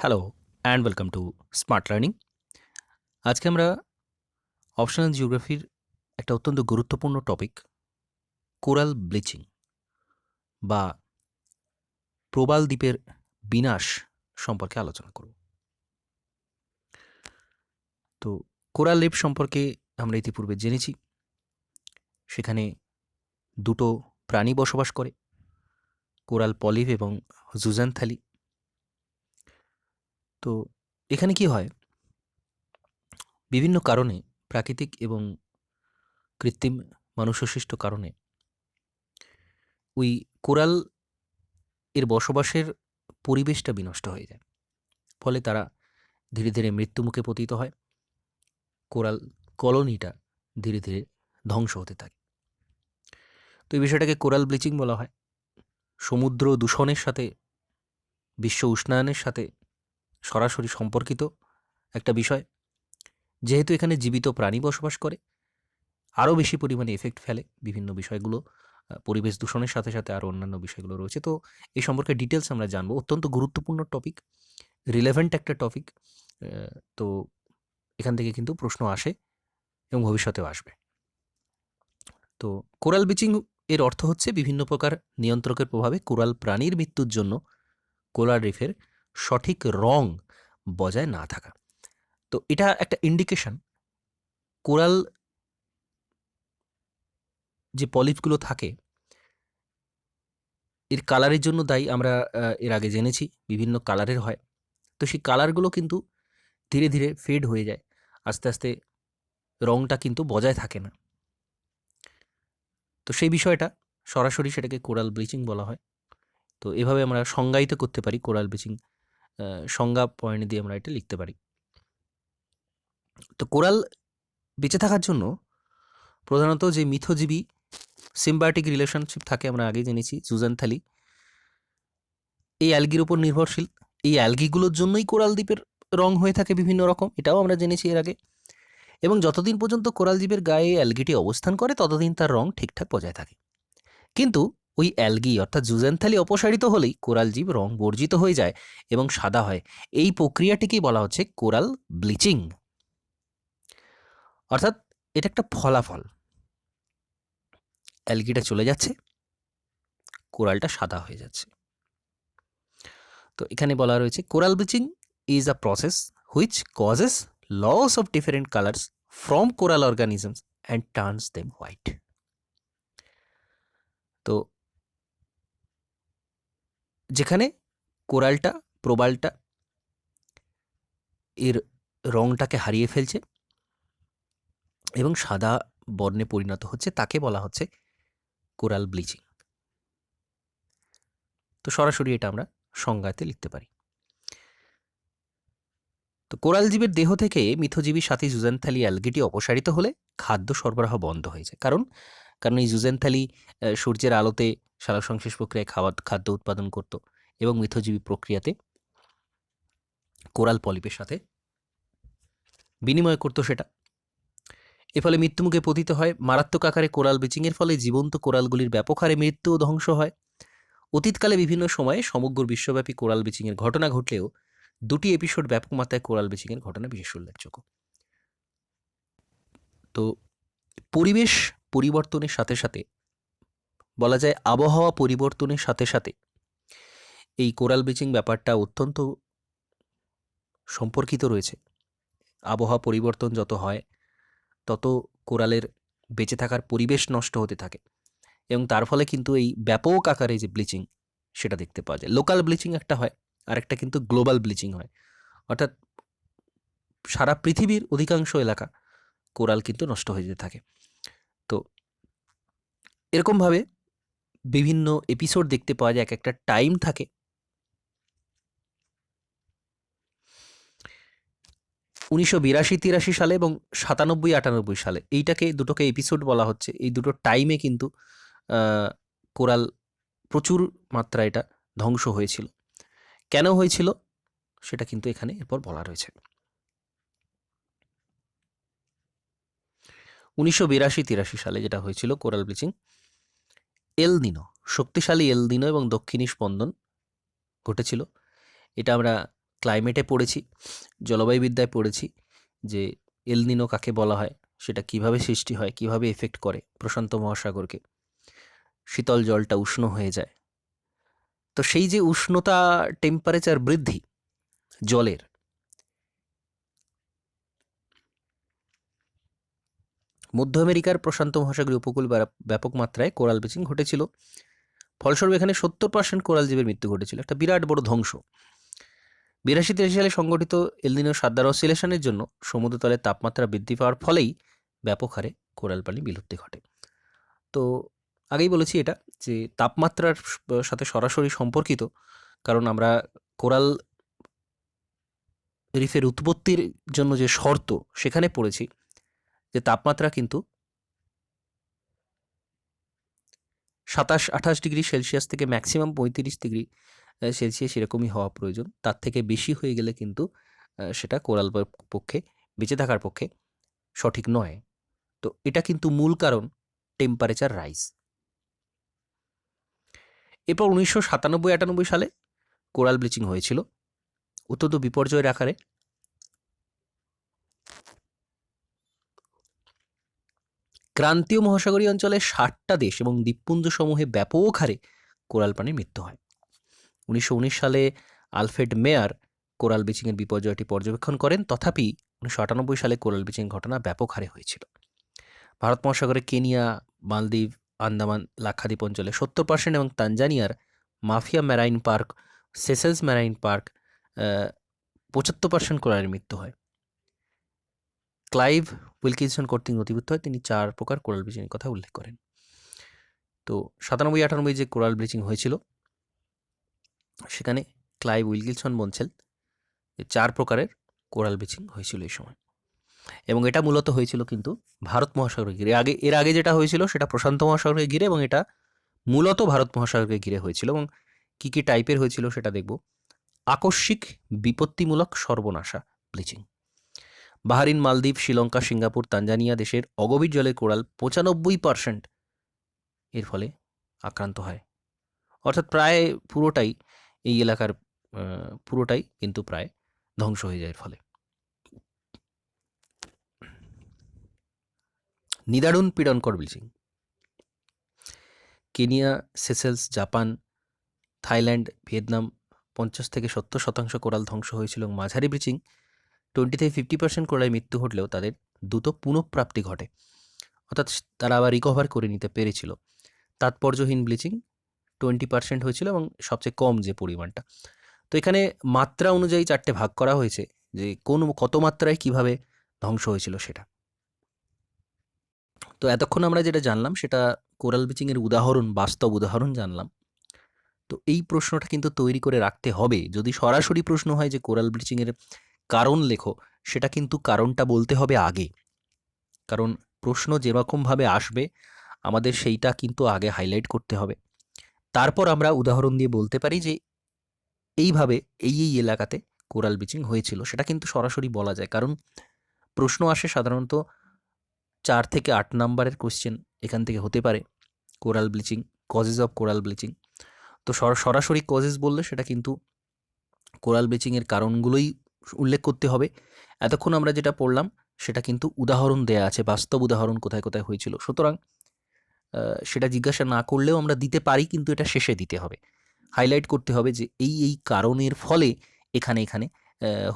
Hello and welcome to smart learning. আজকে আমরা optional জিওগ্রাফির একটা অত্যন্ত গুরুত্বপূর্ণ টপিক কোরাল ব্লিচিং বা প্রবাল দ্বীপের বিনাশ সম্পর্কে আলোচনা করব। তো কোরাল দ্বীপ সম্পর্কে আমরা ইতিপূর্বে জেনেছি, সেখানে দুটো প্রাণী বসবাস করে, কোরাল পলিপ এবং জুজানথ্যালি। তো এখানে কি হয়, বিভিন্ন কারণে, প্রাকৃতিক এবং কৃত্রিম মানুষসৃষ্ট কারণে ওই কোরাল এর বসবাসের পরিবেশটা বিনষ্ট হয়ে যায়। ফলে তারা ধীরে ধীরে মৃত্যুমুখে পতিত হয়, কোরাল কলোনিটা ধীরে ধীরে ধ্বংস হতে থাকে। তো এই বিষয়টাকে কোরাল ব্লিচিং বলা হয়। সমুদ্র দূষণের সাথে, বিশ্ব উষ্ণায়নের সাথে সরাসরি সম্পর্কিত একটা বিষয়। যেহেতু এখানে জীবিত প্রাণী বসবাস করে, আরও বেশি পরিমাণে এফেক্ট ফেলে বিভিন্ন বিষয়গুলো, পরিবেশ দূষণের সাথে সাথে আরও অন্যান্য বিষয়গুলো রয়েছে। তো এই সম্পর্কে ডিটেলস আমরা জানবো। অত্যন্ত গুরুত্বপূর্ণ টপিক, রিলেভেন্ট একটা টপিক। তো এখান থেকে কিন্তু প্রশ্ন আসে এবং ভবিষ্যতেও আসবে। তো কোরাল ব্লিচিং এর অর্থ হচ্ছে বিভিন্ন প্রকার নিয়ন্ত্রকের প্রভাবে কোরাল প্রাণীর মৃত্যুর জন্য কোরাল রিফের সঠিক রং বজায় না থাকা। তো এটা একটা ইন্ডিকেশন, কোরাল যে পলিপগুলো থাকে এর কালারের জন্য দায়ী। আমরা এর আগে জেনেছি বিভিন্ন কালারের হয়। তো সেই কালারগুলো কিন্তু ধীরে ধীরে ফেড হয়ে যায়, আস্তে আস্তে রংটা কিন্তু বজায় থাকে না। তো সেই বিষয়টা সরাসরি সেটাকে কোরাল ব্লিচিং বলা হয়। তো এভাবে আমরা সংজ্ঞায়িত করতে পারি কোরাল ব্লিচিং, সংজ্ঞা পয়েন্ট দিয়ে আমরা এটা লিখতে পারি। তো কোরাল বেঁচে থাকার জন্য প্রধানত যে মিথজীবী সিম্বায়োটিক রিলেশনশিপ থাকে, আমরা আগেই জেনেছি, জুজানথ্যালি এই অ্যালগির উপর নির্ভরশীল। এই অ্যালগিগুলোর জন্যই কোরাল দ্বীপের রং হয়ে থাকে বিভিন্ন রকম, এটাও আমরা জেনেছি এর আগে। এবং যতদিন পর্যন্ত কোরাল দ্বীপের গায়ে অ্যালগিটি অবস্থান করে ততদিন তার রং ঠিকঠাক বজায় থাকে। কিন্তু ওই অ্যালগি অর্থাৎ জুজানথ্যালি অপসারিত হলেই কোরাল জীব রং বর্জিত হয়ে যায় এবং সাদা হয়। এই প্রক্রিয়াটিকেই বলা হচ্ছে কোরাল ব্লিচিং। অর্থাৎ এটা একটা ফলাফল, অ্যালগিটা চলে যাচ্ছে, কোরালটা সাদা হয়ে যাচ্ছে। তো এখানে বলা রয়েছে coral bleaching is a process which causes loss of different colours from coral organisms and turns them white. তো যেখানে কোরালটা, প্রবালটা এর রংটাকে হারিয়ে ফেলছে এবং সাদা বর্ণে পরিণত হচ্ছে, তাকে বলা হচ্ছে কোরাল ব্লিচিং। তো সরাসরি এটা আমরা সংজ্ঞাতে লিখতে পারি। তো কোরাল জীবের দেহ থেকে মিথজীবী সাথী জুজানথ্যালি অ্যালগিটি অপসারিত হলে খাদ্য সরবরাহ বন্ধ হয়ে যায়। কারণ এই জুজানথ্যালি সূর্যের আলোতে সালোকসংশ্লেষ প্রক্রিয়ায় খাদ্য উৎপাদন করত এবং মিথজীবী প্রক্রিয়াতে কোরাল পলিপের সাথে বিনিময় করত সেটা। এর ফলে মৃত্যুমুখে পতিত হয়। মারাত্মক আকারে কোরাল ব্লিচিংয়ের ফলে জীবন্ত কোরালগুলির ব্যাপক হারে মৃত্যু ও ধ্বংস হয়। অতীতকালে বিভিন্ন সময়ে সমগ্র বিশ্বব্যাপী কোরাল ব্লিচিংয়ের ঘটনা ঘটলেও দুটি এপিসোড ব্যাপক মাত্রায় কোরাল ব্লিচিংয়ের ঘটনা বিশেষ উল্লেখযোগ্য। তো পরিবেশ পরিবর্তনের সাথে সাথে, বলা যায় আবহাওয়া পরিবর্তনের সাথে সাথে, এই কোরাল ব্লিচিং ব্যাপারটা অত্যন্ত সম্পর্কিত রয়েছে। আবহাওয়া পরিবর্তন যত হয় তত কোরালের বেঁচে থাকার পরিবেশ নষ্ট হতে থাকে এবং তার ফলে কিন্তু এই ব্যাপক আকারে যে ব্লিচিং সেটা দেখতে পাওয়া যায়। লোকাল ব্লিচিং একটা হয়, আর একটা কিন্তু গ্লোবাল ব্লিচিং হয়। অর্থাৎ সারা পৃথিবীর অধিকাংশ এলাকা কোরাল কিন্তু নষ্ট হয়ে যেতে থাকে। তো এরকমভাবে বিভিন্ন এপিসোড দেখতে পাওয়া যায়, এক একটা টাইম থাকে। 1982-83 সালে এবং 97-98 সালে, এইটাকে দুটোকে এপিসোড বলা হচ্ছে। এই দুটো টাইমে কিন্তু কোরাল প্রচুর মাত্রায় এটা ধ্বংস হয়েছিল। কেন হয়েছিল সেটা কিন্তু এখানে এরপর বলা রয়েছে। 1982-83 সালে যেটা হয়েছিল কোরাল ব্লিচিং, এল নিনো, শক্তিশালী এল নিনো এবং দক্ষিণী স্পন্দন ঘটেছিল। এটা আমরা ক্লাইমেটে পড়েছি, জলবায়ুবিদ্যায় পড়েছি যে এল নিনো কাকে বলা হয়, সেটা কিভাবে সৃষ্টি হয়, কিভাবে এফেক্ট করে প্রশান্ত মহাসাগরকে, শীতল জলটা উষ্ণ হয়ে যায়। তো সেই যে উষ্ণতা, টেম্পারেচার বৃদ্ধি জলের, মধ্য আমেরিকার প্রশান্ত মহাসাগরীয় উপকূল ব্যাপক মাত্রায় কোরাল ব্লিচিং ঘটেছিল। ফলস্বরূপ এখানে 70% কোরাল জীবের মৃত্যু ঘটেছিল, একটা বিরাট বড় ধ্বংস। 82-83 সালে সংঘটিত এলনিনো সাদ্দার অসিলেশনের জন্য সমুদ্রতলের তাপমাত্রা বৃদ্ধি পাওয়ার ফলেই ব্যাপক হারে কোরাল প্রাণী বিলুপ্তি ঘটে। তো আগেই বলেছি এটা যে তাপমাত্রার সাথে সরাসরি সম্পর্কিত, কারণ আমরা কোরাল রিফের উৎপত্তির জন্য যে শর্ত সেখানে পড়েছি যে তাপমাত্রা কিন্তু 27-28 ডিগ্রি সেলসিয়াস থেকে ম্যাক্সিমাম 35 ডিগ্রি সেলসিয়াস এরকমই হওয়া প্রয়োজন। তার থেকে বেশি হয়ে গেলে কিন্তু সেটা কোরাল পক্ষে, বেঁচে থাকার পক্ষে সঠিক নয়। তো এটা কিন্তু মূল কারণ টেম্পারেচার রাইজ। এরপর 1997-98 সালে কোরাল ব্লিচিং হয়েছিল অত্যন্ত বিপর্যয়ের আকারে। ক্রান্তীয় মহাসাগরীয় অঞ্চলে 60টা দেশ এবং দ্বীপপুঞ্জ সমূহে ব্যাপক হারে কোরাল প্রাণীর মৃত্যু হয়। 1919 সালে আলফ্রেড মেয়ার কোরাল ব্লিচিংয়ের বিপর্যয়টি পর্যবেক্ষণ করেন। তথাপি 1998 সালে কোরাল ব্লিচিং ঘটনা ব্যাপক হারে হয়েছিল। ভারত মহাসাগরে কেনিয়া, মালদ্বীপ, আন্দামান, লাক্ষাদ্বীপ অঞ্চলে 70% এবং তানজানিয়ার Mafia Marine Park, Seychelles Marine Park 75% কোরালের মৃত্যু হয়। ক্লাইভ উইলকিনসন কর্তৃক নথিভুক্ত হয়, তিনি 4 প্রকার কোরাল ব্লিচিংয়ের কথা উল্লেখ করেন। তো 97-98 যে কোরাল ব্লিচিং হয়েছিল সেখানে ক্লাইভ উইলকিনসন বলছেন যে 4 প্রকারের কোরাল ব্লিচিং হয়েছিল এই সময়, এবং এটা মূলত হয়েছিল কিন্তু ভারত মহাসাগরকে ঘিরে। এর আগে যেটা হয়েছিল সেটা প্রশান্ত মহাসাগরকে ঘিরে, এবং এটা মূলত ভারত মহাসাগরকে ঘিরে হয়েছিল। এবং কী কী টাইপের হয়েছিল সেটা দেখব। আকস্মিক বিপত্তিমূলক সর্বনাশা ব্লিচিং। বাহরিন, মালদ্বীপ, শ্রীলঙ্কা, সিঙ্গাপুর, তানজানিয়া দেশের অগভীর জলের কোরাল 95% এর ফলে আক্রান্ত হয়, অর্থাৎ প্রায় পুরোটাই, এই এলাকার পুরোটাই কিন্তু প্রায় ধ্বংস হয়ে যায় এর ফলে। নিদারুণ পীড়নকর bleaching. Kenya, Seychelles, Japan, Thailand, Vietnam 50-70% coral ধ্বংস হয়েছিল, এবং মাঝারি ব্লিচিং 20-50% কোরালের মৃত্যু ঘটলেও তাদের দ্রুত পুনঃপ্রাপ্তি ঘটে, অর্থাৎ তারা আবার রিকভার করে নিতে পেরেছিল। তাৎপর্যহীন ব্লিচিং 20% হয়েছিল, এবং সবচেয়ে কম যে পরিমাণটা। তো এখানে মাত্রা অনুযায়ী 4টে ভাগ করা হয়েছে যে কত মাত্রায় কিভাবে ধ্বংস হয়েছিল সেটা। তো এতক্ষণ আমরা যেটা জানলাম সেটা কোরাল ব্লিচিংয়ের উদাহরণ, বাস্তব উদাহরণ জানলাম। তো এই প্রশ্নটা কিন্তু তৈরি করে রাখতে হবে। যদি সরাসরি প্রশ্ন হয় যে কোরাল ব্লিচিংয়ের কারণ লেখো, সেটা কিন্তু কারণটা বলতে হবে আগে, কারণ প্রশ্ন যেরকমভাবে আসবে আমাদের সেইটা কিন্তু আগে হাইলাইট করতে হবে। তারপর আমরা উদাহরণ দিয়ে বলতে পারি যে এইভাবে এই এলাকাতে কোরাল ব্লিচিং হয়েছিল, সেটা কিন্তু সরাসরি বলা যায়। কারণ প্রশ্ন আসে সাধারণত 4 থেকে 8 নাম্বারের কোশ্চেন এখান থেকে হতে পারে। Coral bleaching, causes of coral bleaching. তো সরাসরি কজেস বললে সেটা কিন্তু কোরাল ব্লিচিংয়ের কারণগুলোই উল্লেখ করতে হবে। এতক্ষণ আমরা যেটা পড়লাম সেটা কিন্তু উদাহরণ দেয়া আছে, বাস্তব উদাহরণ কোথায় কোথায় হয়েছিল। সুতরাং সেটা জিজ্ঞাসা না করলেও আমরা দিতে পারি, কিন্তু এটা শেষে দিতে হবে, হাইলাইট করতে হবে যে এই কারণের ফলে এখানে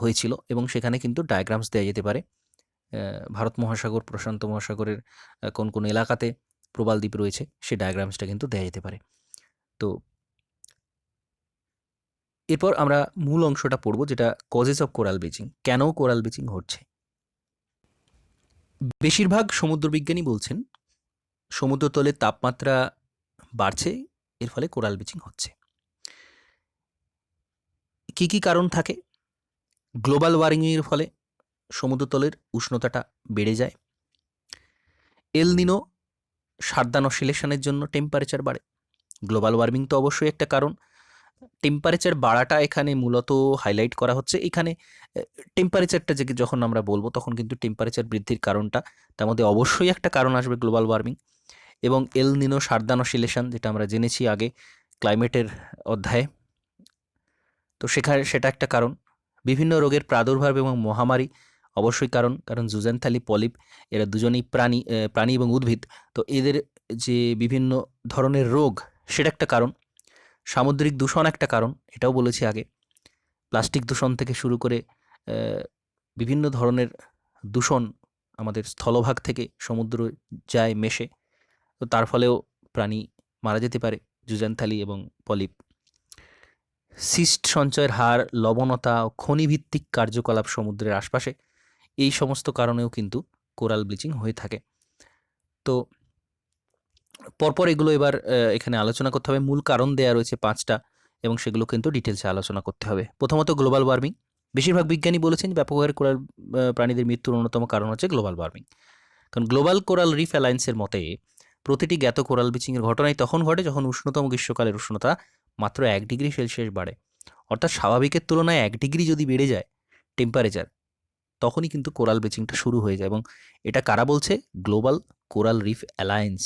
হয়েছিল, এবং সেখানে কিন্তু ডায়াগ্রামস দেওয়া যেতে পারে। ভারত মহাসাগর, প্রশান্ত মহাসাগরের কোন কোন এলাকাতে প্রবাল দ্বীপ রয়েছে সে ডায়াগ্রামসটা কিন্তু দেওয়া যেতে পারে। তো এরপর আমরা মূল অংশটা পড়ব, যেটা কজেস অফ কোরাল ব্লিচিং, কেন কোরাল ব্লিচিং হচ্ছে। বেশিরভাগ সমুদ্রবিজ্ঞানী বলছেন সমুদ্রতলের তাপমাত্রা বাড়ছে, এর ফলে কোরাল ব্লিচিং হচ্ছে। কি কি কারণ থাকে? গ্লোবাল ওয়ার্মিংয়ের ফলে সমুদ্রতলের উষ্ণতাটা বেড়ে যায়। এল নিনো সাদ্দান অসিলেশনের জন্য টেম্পারেচার বাড়ে। গ্লোবাল ওয়ার্মিং তো অবশ্যই একটা কারণ, টেম্পারেচার বাড়াটা এখানে মূলত হাইলাইট করা হচ্ছে। এখানে টেম্পারেচারটা যে যখন আমরা বলবো তখন কিন্তু টেম্পারেচার বৃদ্ধির কারণটা, তার মধ্যে অবশ্যই একটা কারণ আসবে গ্লোবাল ওয়ার্মিং, এবং এল নিনো সাদ্দান অসিলেশন, যেটা আমরা জেনেছি আগে ক্লাইমেটের অধ্যায়ে। তো সেটা একটা কারণ। বিভিন্ন রোগের প্রাদুর্ভাব এবং মহামারী অবশ্যই কারণ জুজেনথ্যালি, পলিপ এরা দুজনেই প্রাণী এবং উদ্ভিদ। তো এদের যে বিভিন্ন ধরনের রোগ সেটা একটা কারণ। সামুদ্রিক দূষণ একটা কারণ, এটাও বলেছি আগে। প্লাস্টিক দূষণ থেকে শুরু করে বিভিন্ন ধরনের দূষণ আমাদের স্থলভাগ থেকে সমুদ্র যায় মেশে, তো তার ফলেও প্রাণী মারা যেতে পারে, জুজেনথ্যালি এবং পলিপ। সিস্ট সঞ্চয়ের হার, লবণতা ও খনিভিত্তিক কার্যকলাপ সমুদ্রের আশপাশে, এই সমস্ত কারণেও কিন্তু কোরাল ব্লিচিং হয়ে থাকে। তো পরপর এগুলো এবার এখানে আলোচনা করতে হবে। মূল কারণ দেয়া রয়েছে 5টা এবং সেগুলো কিন্তু ডিটেলসে আলোচনা করতে হবে। প্রথমত গ্লোবাল ওয়ার্মিং। বেশিরভাগ বিজ্ঞানী বলেছেন ব্যাপক হারে কোরাল প্রাণীদের মৃত্যুর অন্যতম কারণ হচ্ছে গ্লোবাল ওয়ার্মিং। কারণ গ্লোবাল কোরাল রিফ অ্যালায়েন্সের মতে প্রতিটি জ্ঞাত কোরাল ব্লিচিংয়ের ঘটনাই তখন ঘটে যখন উষ্ণতম গ্রীষ্মকালের উষ্ণতা মাত্র 1 ডিগ্রি সেলসিয়াস বাড়ে। অর্থাৎ স্বাভাবিকের তুলনায় 1 ডিগ্রি যদি বেড়ে যায় টেম্পারেচার, তখনই কিন্তু কোরাল ব্লিচিংটা শুরু হয়ে যায়। এবং এটা কারা বলছে? Global coral reef alliance.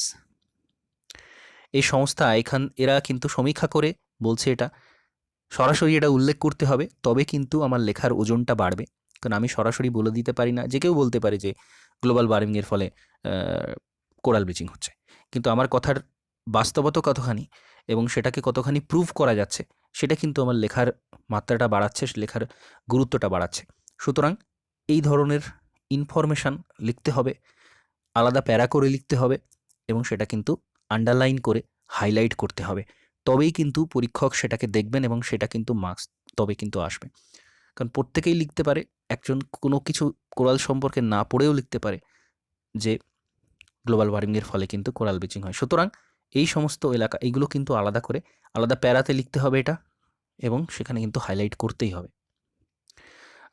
এই সংস্থা এরা কিন্তু সমীক্ষা করে বলছে এটা। সরাসরি এটা উল্লেখ করতে হবে, তবে কিন্তু আমার লেখার ওজনটা বাড়বে। কারণ আমি সরাসরি বলে দিতে পারি না। যে কেউ বলতে পারে যে গ্লোবাল ওয়ার্মিংয়ের ফলে কোরাল ব্লিচিং হচ্ছে, কিন্তু আমার কথার বাস্তবতা কতখানি এবং সেটাকে কতখানি প্রুভ করা যাচ্ছে সেটা কিন্তু আমার লেখার মাত্রাটা বাড়াচ্ছে, লেখার গুরুত্বটা বাড়াচ্ছে। সুতরাং এই ধরনের ইনফরমেশান লিখতে হবে, আলাদা প্যারা করে লিখতে হবে এবং সেটা কিন্তু আন্ডারলাইন করে হাইলাইট করতে হবে। তবেই কিন্তু পরীক্ষক সেটাকে দেখবেন এবং সেটা কিন্তু মার্কস তবে কিন্তু আসবে। কারণ প্রত্যেকেই লিখতে পারে, একজন কোনো কিছু কোরাল সম্পর্কে না পড়েও লিখতে পারে যে গ্লোবাল ওয়ার্মিংয়ের ফলে কিন্তু কোরাল ব্লিচিং হয়। সুতরাং এই সমস্ত এলাকা এইগুলো কিন্তু আলাদা করে আলাদা প্যারাতে লিখতে হবে এটা, এবং সেখানে কিন্তু হাইলাইট করতেই হবে।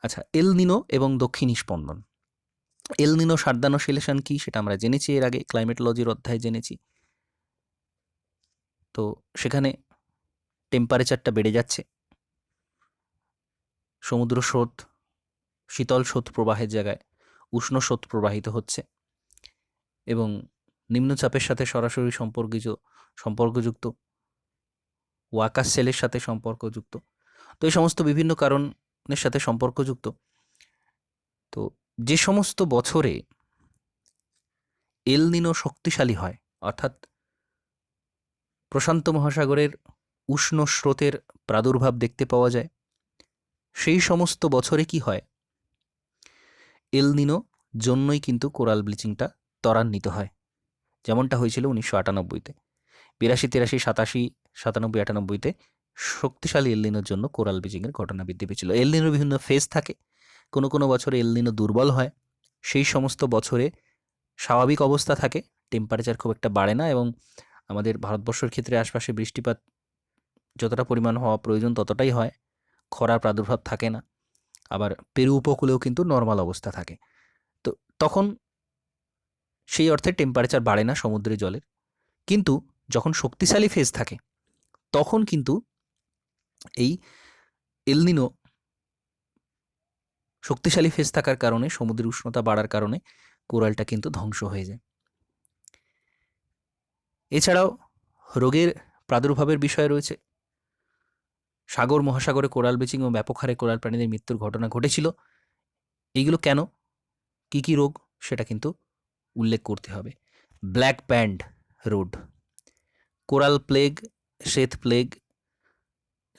আচ্ছা, এল নিনো এবং দক্ষিণী স্পন্দন। এল নিনো সার্দান অসিলেশন কি সেটা আমরা জেনেছি এর আগে, ক্লাইমেটোলজির অধ্যায়ে জেনেছি। তো সেখানে টেম্পারেচারটা বেড়ে যাচ্ছে, সমুদ্র স্রোত শীতল স্রোত প্রবাহের জায়গায় উষ্ণ স্রোত প্রবাহিত হচ্ছে এবং নিম্নচাপের সাথে সরাসরি সম্পর্কযুক্ত, ওয়াকাস সেলের সাথে সম্পর্কযুক্ত। তো এই সমস্ত বিভিন্ন কারণের সাথে সম্পর্কযুক্ত। তো যে সমস্ত বছরে এল নিনো শক্তিশালী হয়, অর্থাৎ প্রশান্ত মহাসাগরের উষ্ণ স্রোতের প্রাদুর্ভাব দেখতে পাওয়া যায়, সেই সমস্ত বছরে কি হয়? এল নিনো জন্যই কিন্তু কোরাল ব্লিচিংটা ত্বরান্বিত হয়, যেমনটা হয়েছিল 1998-তে, 82, 83, 87, 97, 98-তে শক্তিশালী এল নিনোর জন্য কোরাল ব্লিচিংয়ের ঘটনা বৃদ্ধি পেয়েছিল। এল নিনোর বিভিন্ন ফেজ থাকে, কোনো কোনো বছরে এল নিনো দুর্বল হয়, সেই সমস্ত বছরে স্বাভাবিক অবস্থা থাকে, টেম্পারেচার খুব একটা বাড়ে না এবং আমাদের ভারতবর্ষের ক্ষেত্রে আশপাশে বৃষ্টিপাত যতটা পরিমাণ হওয়া প্রয়োজন ততটাই হয়, খরার প্রাদুর্ভাব থাকে না, আবার পেরু উপকূলেও কিন্তু নর্মাল অবস্থা থাকে। তো তখন সেই অর্থে টেম্পারেচার বাড়ে না সমুদ্রের জলের। কিন্তু যখন শক্তিশালী ফেজ থাকে তখন কিন্তু এই এল নিনো শক্তিশালী ফেজ থাকার কারণে, সমুদ্রের উষ্ণতা বাড়ার কারণে কোরালটা কিন্তু ধ্বংস হয়ে যায়। এছাড়াও রোগের প্রাদুর্ভাবের বিষয় রয়েছে। সাগর মহাসাগরে কোরাল ব্লিচিং ও ব্যাপক হারে কোরাল প্রাণীদের মৃত্যুর ঘটনা ঘটেছিল। এইগুলো কেন, কি কি রোগ সেটা কিন্তু উল্লেখ করতে হবে। Black band road, coral plague, শ্বেত প্লেগ,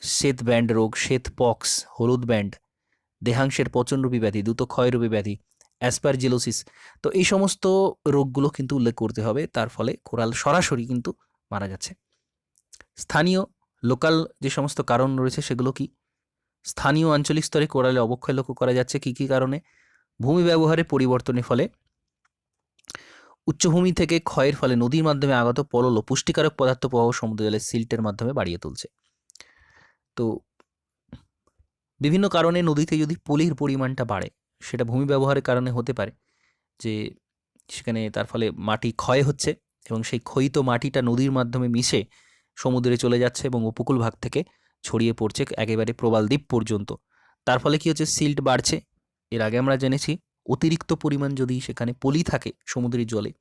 শ্বেত ব্যান্ড রোগ, শ্বেত পক্স, হলুদ ব্যান্ড, দেহাংশের পচনরূপী ব্যাধি, দ্রুত ক্ষয়রূপী ব্যাধি, অ্যাসপারজিলোসিস। তো এই সমস্ত রোগগুলো কিন্তু উল্লেখ করতে হবে, তার ফলে কোরাল সরাসরি কিন্তু মারা যাচ্ছে। স্থানীয় লোকাল যে সমস্ত কারণ রয়েছে সেগুলো কি? স্থানীয় আঞ্চলিক স্তরে কোরালে অবক্ষয় লক্ষ্য করা যাচ্ছে কী কী কারণে? ভূমি ব্যবহারে পরিবর্তনের ফলে, উচ্চভূমি থেকে ক্ষয়ের ফলে নদীর মাধ্যমে আগত পলল ও পুষ্টিকারক পদার্থ প্রবাহ সমুদ্র জলের সিল্টের মাধ্যমে বাড়িয়ে তুলছে। তো বিভিন্ন কারণে নদীতে যদি পলির পরিমাণটা বাড়ে, সেটা ভূমি ব্যবহারের কারণে হতে পারে, যে সেখানে তার ফলে মাটি ক্ষয় হচ্ছে এবং সেই ক্ষয়িত মাটিটা নদীর মাধ্যমে মিশে সমুদ্রে চলে যাচ্ছে এবং উপকূল ভাগ থেকে ছড়িয়ে পড়ছে একেবারে প্রবাল দ্বীপ পর্যন্ত। তার ফলে কী হচ্ছে? সিল্ট বাড়ছে। এর আগে আমরা জেনেছি অতিরিক্ত পরিমাণ যদি সেখানে পলি থাকে সমুদ্রের জলে,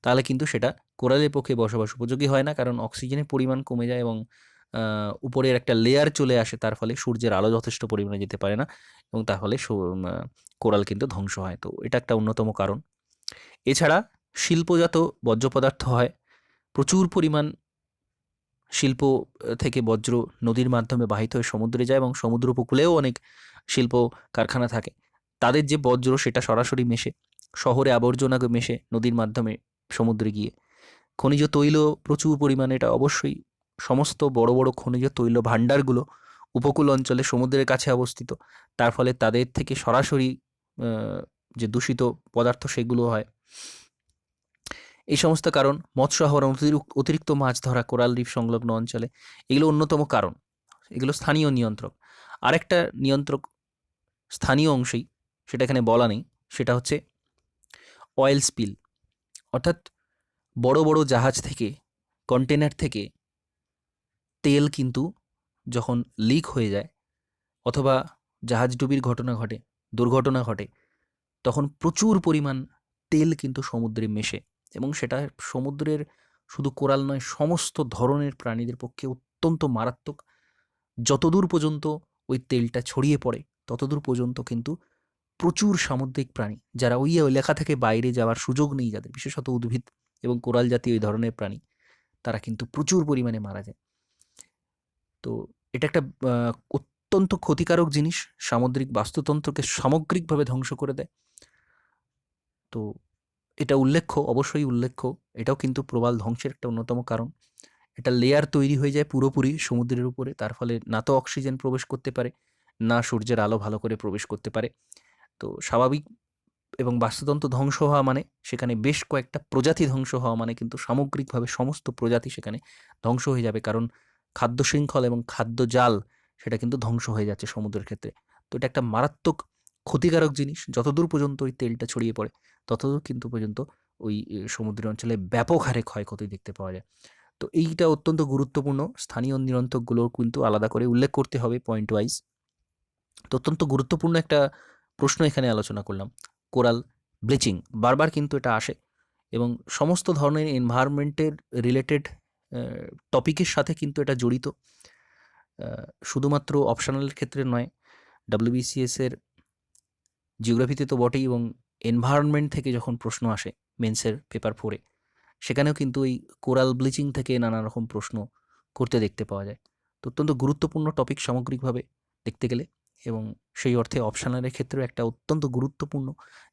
তাহলে কিন্তু সেটা কোরালের পক্ষে বসবাস উপযোগী হয় না, কারণ অক্সিজেনের পরিমাণ কমে যায় এবং উপরের একটা লেয়ার চলে আসে, তার ফলে সূর্যের আলো যথেষ্ট পরিমাণে যেতে পারে না এবং তার ফলে কোরাল কিন্তু ধ্বংস হয়। তো এটা একটা অন্যতম কারণ। এছাড়া শিল্পজাত বর্জ্য পদার্থ হয়, প্রচুর পরিমাণ শিল্প থেকে বজ্র নদীর মাধ্যমে বাহিত হয়ে সমুদ্রে যায় এবং সমুদ্র উপকূলেও অনেক শিল্প কারখানা থাকে। তাদের যে বজ্র সেটা সরাসরি মেশে শহরে আবর্জনা মেশে নদীর মাধ্যমে সমুদ্রে গিয়ে। খনিজ তৈল প্রচুর পরিমাণে, এটা অবশ্যই সমস্ত বড় বড় খনিজ তৈল ভাণ্ডারগুলো উপকূল অঞ্চলে সমুদ্রের কাছে অবস্থিত। তার ফলে তাদের থেকে সরাসরি যে দূষিত পদার্থ সেগুলো হয়। এই সমস্ত কারণ, মৎস্য আহরণ, অতিরিক্ত মাছ ধরা কোরাল রিফ সংলগ্ন অঞ্চলে, এগুলো অন্যতম কারণ। এগুলো স্থানীয় নিয়ন্ত্রক। আরেকটা নিয়ন্ত্রক স্থানীয় অংশেই, সেটা এখানে বলা নেই, সেটা হচ্ছে অয়েল স্পিল। অর্থাৎ বড় বড় জাহাজ থেকে, কন্টেনার থেকে তেল কিন্তু যখন লিক হয়ে যায় অথবা জাহাজ ডুবির দুর্ঘটনা ঘটে, তখন প্রচুর পরিমাণ তেল কিন্তু সমুদ্রে মেশে এবং সেটা সমুদ্রের শুধু কোরাল নয়, সমস্ত ধরনের প্রাণীদের পক্ষে অত্যন্ত মারাত্মক। যতদূর পর্যন্ত ওই তেলটা ছড়িয়ে পড়ে ততদূর পর্যন্ত কিন্তু প্রচুর সামুদ্রিক প্রাণী, যারা ওই এলাকা থেকে বাইরে যাওয়ার সুযোগ নেই যাদের, বিশেষত উদ্ভিদ এবং কোরাল জাতীয় এই ধরনের প্রাণী, তারা কিন্তু প্রচুর পরিমাণে মারা যায়। তো এটা একটা অত্যন্ত ক্ষতিকারক জিনিস, সামুদ্রিক বাস্তুতন্ত্রকে সামগ্রিকভাবে ধ্বংস করে দেয়। তো এটা অবশ্যই উল্লেখ্য। এটাও কিন্তু প্রবাল ধ্বংসের একটা অন্যতম কারণ। একটা লেয়ার তৈরি হয়ে যায় পুরোপুরি সমুদ্রের উপরে, তার ফলে না তো অক্সিজেন প্রবেশ করতে পারে, না সূর্যের আলো ভালো করে প্রবেশ করতে পারে। তো স্বাভাবিক এবং বাস্তুতন্ত্র ধ্বংস হওয়া মানে সেখানে বেশ কয়েকটা প্রজাতি ধ্বংস হওয়া মানে কিন্তু সামগ্রিকভাবে সমস্ত প্রজাতি সেখানে ধ্বংস হয়ে যাবে, কারণ খাদ্য শৃঙ্খল এবং খাদ্য জাল সেটা কিন্তু ধ্বংস হয়ে যাচ্ছে সমুদ্রের ক্ষেত্রে। তো এটা একটা মারাত্মক ক্ষতিকারক জিনিস। যতদূর পর্যন্ত ওই তেলটা ছড়িয়ে পড়ে ততদূর কিন্তু পর্যন্ত ওই সমুদ্রের অঞ্চলে ব্যাপক হারে ক্ষয়ক্ষতি দেখতে পাওয়া যায়। তো এইটা অত্যন্ত গুরুত্বপূর্ণ। স্থানীয় নিয়ন্ত্রকগুলোর কিন্তু আলাদা করে উল্লেখ করতে হবে পয়েন্ট ওয়াইজ। তো অত্যন্ত গুরুত্বপূর্ণ একটা প্রশ্ন এখানে আলোচনা করলাম, কোরাল ব্লিচিং। বারবার কিন্তু এটা আসে এবং সমস্ত ধরনের এনভায়রনমেন্টের রিলেটেড টপিকের সাথে কিন্তু এটা জড়িত। শুধুমাত্র অপশনালের ক্ষেত্রে নয়, ডাব্লিউবিসিএসের জিওগ্রাফিতে তো বটেই, এবং এনভায়রনমেন্ট থেকে যখন প্রশ্ন আসে মেন্সের পেপার 4-এ, সেখানেও কিন্তু এই কোরাল ব্লিচিং থেকে নানা রকম প্রশ্ন করতে দেখতে পাওয়া যায়। তো অত্যন্ত গুরুত্বপূর্ণ টপিক সামগ্রিকভাবে দেখতে গেলে, এবং সেই অর্থে অপশনালের ক্ষেত্রেও একটা অত্যন্ত গুরুত্বপূর্ণ,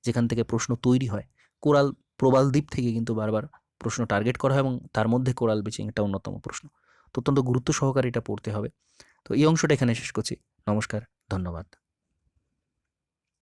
যেখান থেকে প্রশ্ন তৈরি হয়। কোরাল প্রবাল দ্বীপ থেকে কিন্তু বারবার প্রশ্ন টার্গেট করা হয় এবং তার মধ্যে কোরাল ব্লিচিং একটা অন্যতম প্রশ্ন। তো অত্যন্ত গুরুত্ব সহকারে এটা পড়তে হবে। তো এই অংশটা এখানে শেষ করছি। নমস্কার, ধন্যবাদ।